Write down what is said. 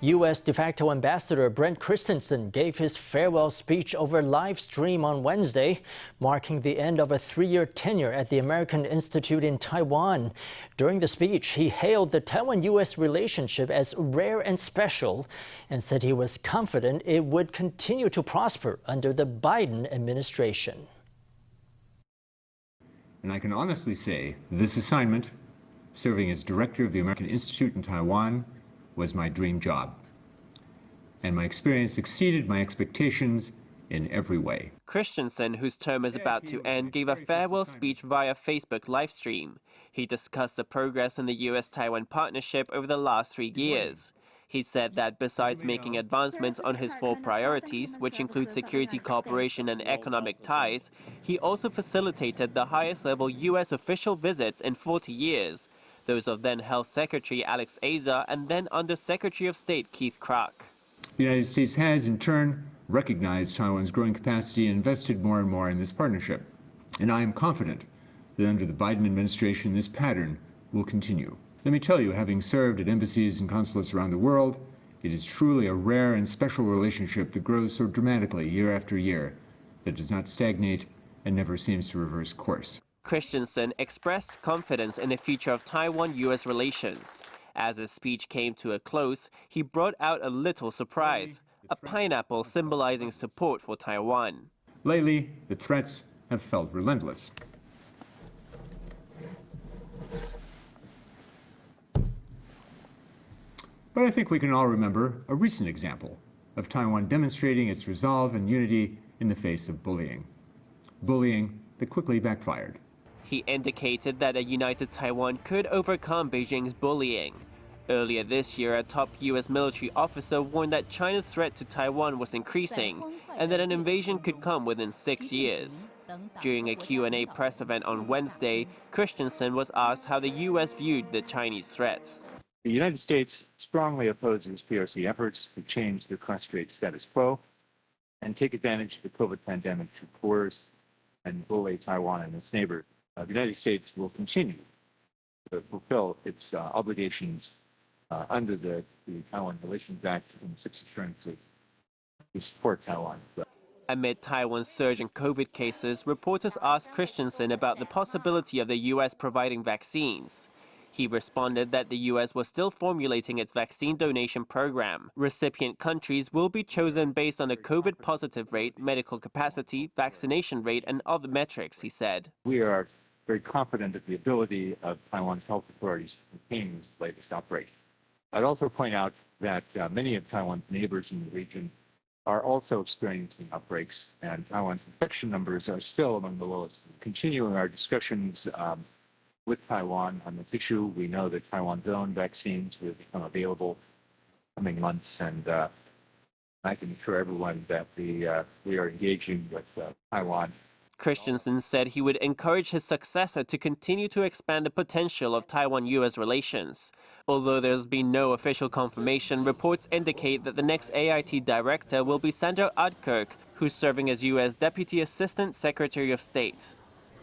U.S. de facto Ambassador Brent Christensen gave his farewell speech over live stream on Wednesday, marking the end of a 3-year tenure at the American Institute in Taiwan. During the speech, he hailed the Taiwan-U.S. relationship as rare and special and said he was confident it would continue to prosper under the Biden administration. And I can honestly say this assignment, serving as director of the American Institute in Taiwan, was my dream job. And my experience exceeded my expectations in every way. Christensen, whose term is about to end, gave a farewell speech via Facebook livestream. He discussed the progress in the U.S.-Taiwan partnership over the last 3 years. He said that besides making advancements on his 4 priorities, which include security cooperation and economic ties, he also facilitated the highest-level U.S. official visits in 40 years, those of then Health Secretary Alex Azar and then Under-Secretary of State Keith Krach. The United States has, in turn, recognized Taiwan's growing capacity and invested more and more in this partnership. And I am confident that under the Biden administration, this pattern will continue. Let me tell you, having served at embassies and consulates around the world, it is truly a rare and special relationship that grows so dramatically year after year, that does not stagnate and never seems to reverse course. Christensen expressed confidence in the future of Taiwan-U.S. relations. As his speech came to a close, he brought out a little surprise, a pineapple symbolizing support for Taiwan. Lately, the threats have felt relentless. But I think we can all remember a recent example of Taiwan demonstrating its resolve and unity in the face of bullying. Bullying that quickly backfired. He indicated that a united Taiwan could overcome Beijing's bullying. Earlier this year, a top U.S. military officer warned that China's threat to Taiwan was increasing and that an invasion could come within 6 years. During a Q&A press event on Wednesday, Christensen was asked how the U.S. viewed the Chinese threat. The United States strongly opposes PRC efforts to change the concentrated status quo and take advantage of the COVID pandemic to coerce and bully Taiwan and its neighbors. The United States will continue to fulfill its obligations under the Taiwan Relations Act and 6 assurances to support Taiwan. Amid Taiwan's surge in COVID cases, reporters asked Christensen about the possibility of the U.S. providing vaccines. He responded that the U.S. was still formulating its vaccine donation program. Recipient countries will be chosen based on the COVID positive rate, medical capacity, vaccination rate, and other metrics, he said. We are very confident of the ability of Taiwan's health authorities to contain this latest outbreak. I'd also point out that many of Taiwan's neighbors in the region are also experiencing outbreaks, and Taiwan's infection numbers are still among the lowest. Continuing our discussions with Taiwan on this issue, we know that Taiwan's own vaccines will become available in coming months, and I can assure everyone that we are engaging with Taiwan. Christensen said he would encourage his successor to continue to expand the potential of Taiwan-U.S. relations. Although there's been no official confirmation, reports indicate that the next AIT director will be Sandra Adkirk, who's serving as U.S. Deputy Assistant Secretary of State.